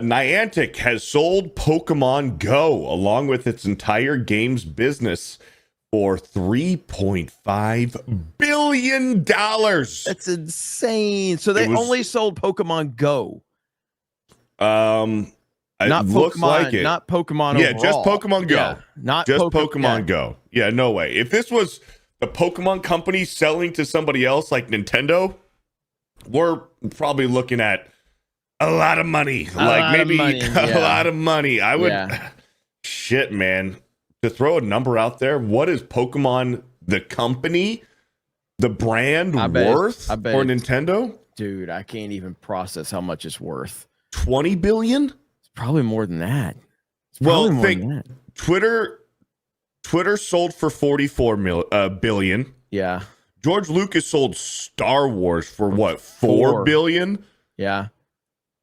Niantic has sold Pokemon Go along with its entire games business for $3.5 billion. That's insane. So they only sold Pokemon Go. Not looks Pokemon, like it. Not Pokemon yeah, overall. Just Pokemon Go. Yeah, not just Pokemon Go. Yeah, no way. If this was the Pokemon company selling to somebody else like Nintendo, we're probably looking at a lot of money. A lot of money. I would shit, man. To throw a number out there, what is Pokemon the company, the brand worth for Nintendo? Dude, I can't even process how much it's worth. 20 billion? It's probably more than that. Twitter sold for 44 billion. Yeah. George Lucas sold Star Wars for what? 4 billion? Yeah.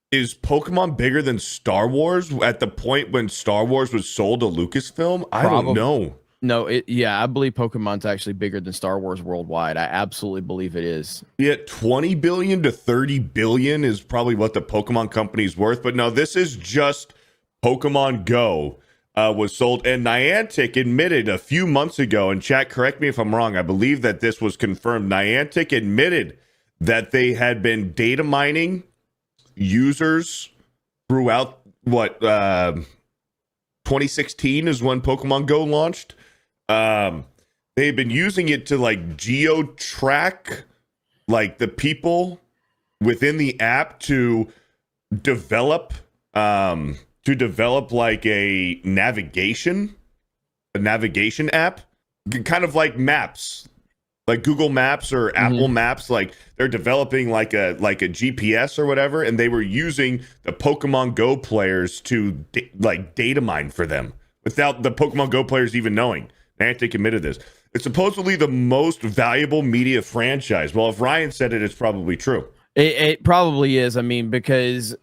Is Pokemon bigger than Star Wars at the point when Star Wars was sold to Lucasfilm? I don't know. No, I believe Pokemon's actually bigger than Star Wars worldwide. I absolutely believe it is. Yeah, 20 billion to 30 billion is probably what the Pokemon company's worth. But no, this is just Pokemon Go was sold. And Niantic admitted a few months ago, and chat, correct me if I'm wrong, I believe that this was confirmed. Niantic admitted that they had been data mining users throughout 2016 is when Pokemon Go launched. They've been using it to like geo-track like the people within the app to develop like a navigation app, kind of like maps, like Google Maps or Apple Maps. Like they're developing like a GPS or whatever, and they were using the Pokemon Go players to data mine for them without the Pokemon Go players even knowing. Niantic admitted this. It's supposedly the most valuable media franchise. Well, if Ryan said it, it's probably true. It probably is. Because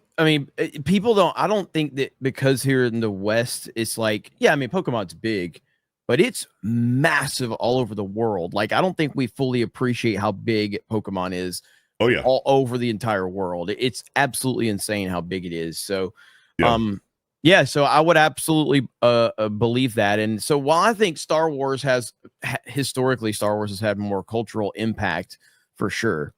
people don't. I don't think that because here in the West, it's like, Pokemon's big, but it's massive all over the world. Like, I don't think we fully appreciate how big Pokemon is. Oh yeah, all over the entire world. It's absolutely insane how big it is. So, so I would absolutely believe that. And so while I think Star Wars has had more cultural impact for sure,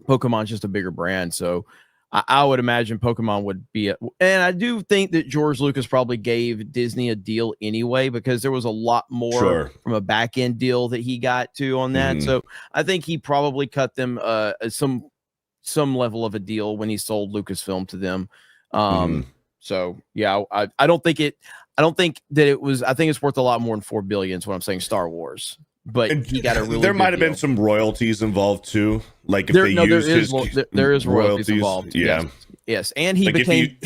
Pokemon's just a bigger brand. So I would imagine Pokemon would be and I do think that George Lucas probably gave Disney a deal anyway, because there was a lot more from a back end deal that he got to on that. So I think he probably cut them some level of a deal when he sold Lucasfilm to them. So yeah, I don't think that it was. I think it's worth a lot more than $4 billion. Is what I'm saying. Star Wars, but he got a really. There might have been some royalties involved too. Like if there is royalties involved. Yeah. Yes, and he became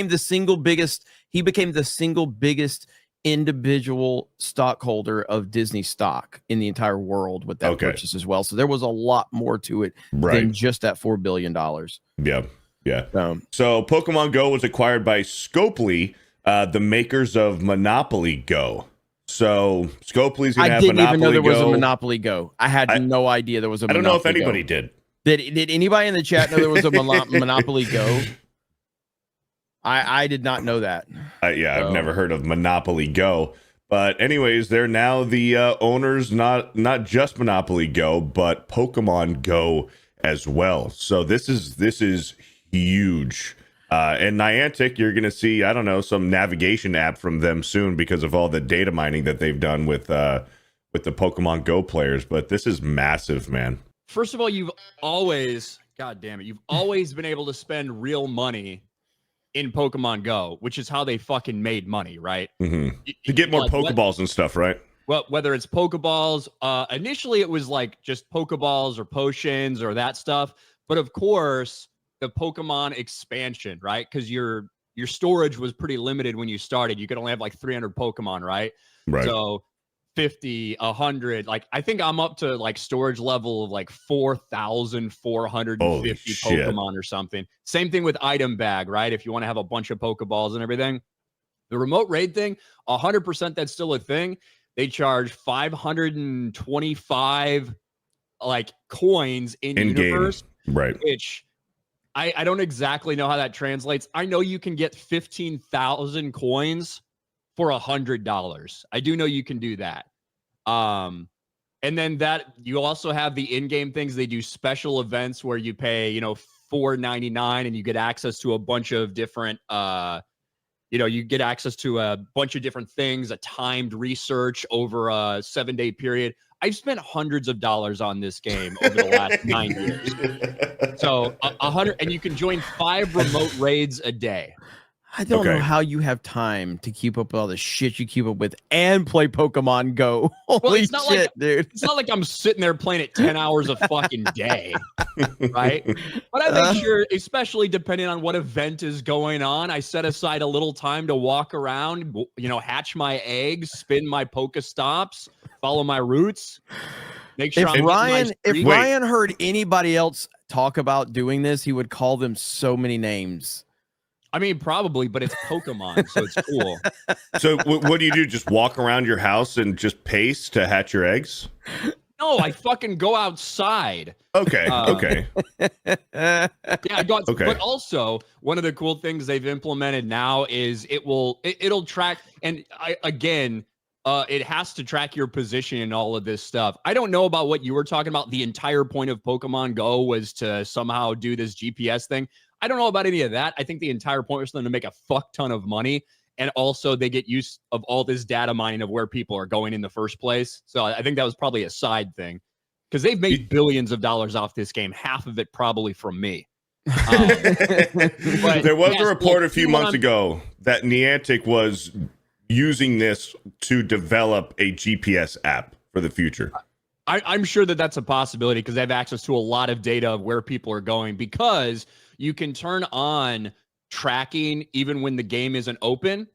the single biggest. He became the single biggest individual stockholder of Disney stock in the entire world with that purchase as well. So there was a lot more to it than just that $4 billion. Yeah. Yeah. So Pokemon Go was acquired by Scopely, the makers of Monopoly Go. So Scopely's going to have Monopoly Go. I didn't even know there was a Monopoly Go. I had no idea there was a Monopoly Go. I don't know if anybody did. Did anybody in the chat know there was a Monopoly Go? I did not know that. I've never heard of Monopoly Go. But anyways, they're now the owners, not just Monopoly Go, but Pokemon Go as well. So this is huge. And Niantic, you're going to see, I don't know, some navigation app from them soon because of all the data mining that they've done with the Pokemon Go players. But this is massive, man. First of all, you've always been able to spend real money in Pokemon Go, which is how they fucking made money, right? To get more Pokeballs and stuff, right? Well, whether it's Pokeballs, initially it was like just Pokeballs or potions or that stuff. But of course, the Pokemon expansion, right? Because your storage was pretty limited when you started. You could only have like 300 Pokemon, right? Right. So 50, 100, like I think I'm up to like storage level of like 4,450 Pokemon or something. Same thing with item bag, right? If you want to have a bunch of Pokeballs and everything. The remote raid thing, 100% that's still a thing. They charge 525 like coins in universe, right? Which I don't exactly know how that translates. I know you can get 15,000 coins for $100. I do know you can do that. And then that you also have the in-game things. They do special events where you pay, $4.99 and you get access to a bunch of different, you get access to a bunch of different things, a timed research over a 7-day period. I've spent hundreds of dollars on this game over the last 9 years. So 100, and you can join 5 remote raids a day. I don't know how you have time to keep up with all the shit you keep up with and play Pokemon Go. Holy shit, dude. It's not like I'm sitting there playing it 10 hours a fucking day, right? But I make sure, especially depending on what event is going on, I set aside a little time to walk around, hatch my eggs, spin my Pokestops, follow my routes. Make sure if Ryan heard anybody else talk about doing this, he would call them so many names. I mean, probably, but it's Pokemon, so it's cool. So what do you do? Just walk around your house and just pace to hatch your eggs? No, I fucking go outside. Okay. Yeah, I go outside. But also, one of the cool things they've implemented now is it'll track. And it has to track your position and all of this stuff. I don't know about what you were talking about. The entire point of Pokemon Go was to somehow do this GPS thing. I don't know about any of that. I think the entire point was for them to make a fuck ton of money. And also they get use of all this data mining of where people are going in the first place. So I think that was probably a side thing because they've made billions of dollars off this game. Half of it probably from me. There was a report a few months ago that Niantic was using this to develop a GPS app for the future. I'm sure that that's a possibility because they have access to a lot of data of where people are going because you can turn on tracking even when the game isn't open.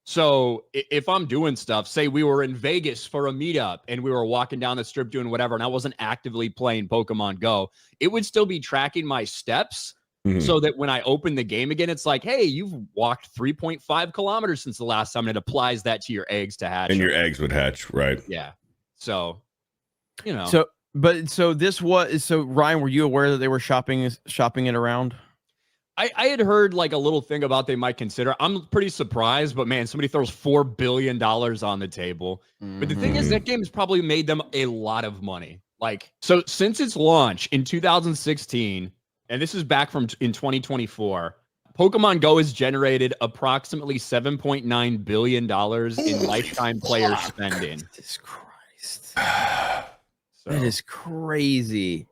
So if I'm doing stuff, say we were in Vegas for a meetup and we were walking down the strip doing whatever, and I wasn't actively playing Pokemon Go, it would still be tracking my steps so that when I open the game again, it's like, hey, you've walked 3.5 kilometers since the last time, and it applies that to your eggs to hatch. And your eggs would hatch, right? Yeah. So, So Ryan, were you aware that they were shopping it around? I had heard like a little thing about they might consider. I'm pretty surprised, but man, somebody throws $4 billion on the table. But the thing is, that game has probably made them a lot of money. So since its launch in 2016, and this is back in 2024, Pokemon Go has generated approximately $7.9 billion in lifetime player spending. Jesus Christ. That is crazy.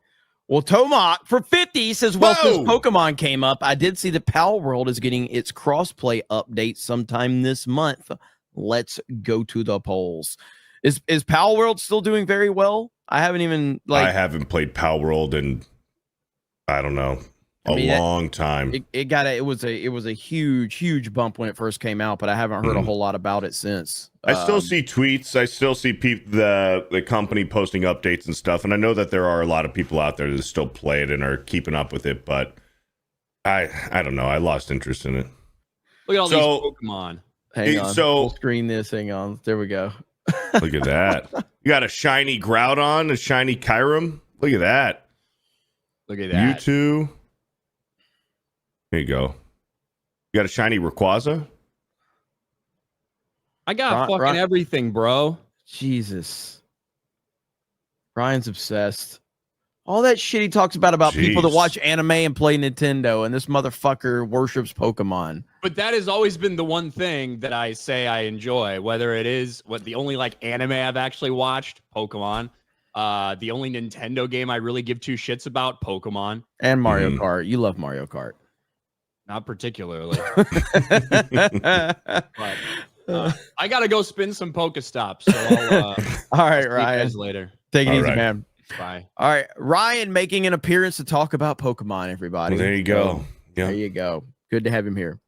Well, Tomac for 50 says, well, since Pokemon came up, I did see the Pal World is getting its crossplay update sometime this month. Let's go to the polls. Is Pal World still doing very well? I haven't played Pal World in, I don't know, long time. It was a huge bump when it first came out, but I haven't heard a whole lot about it since. I still see tweets. I still see the company posting updates and stuff. And I know that there are a lot of people out there that still play it and are keeping up with it. But I don't know. I lost interest in it. Look at all these Pokemon. Hang on. Full screen this. Hang on. There we go. Look at that. You got a shiny Groudon, a shiny Kyurem. Look at that. Mewtwo. There you go. You got a shiny Rayquaza? I got fucking everything, bro. Jesus. Ryan's obsessed. All that shit he talks about people that watch anime and play Nintendo, and this motherfucker worships Pokemon. But that has always been the one thing that I say I enjoy, whether it is the only anime I've actually watched, Pokemon. The only Nintendo game I really give two shits about, Pokemon. And Mario Kart. You love Mario Kart. Not particularly. But I gotta go spin some Pokestops. So all right, Ryan. You guys later. Take it easy, man. Bye. All right, Ryan making an appearance to talk about Pokemon. Everybody. Well, there you go. There you go. Good to have him here.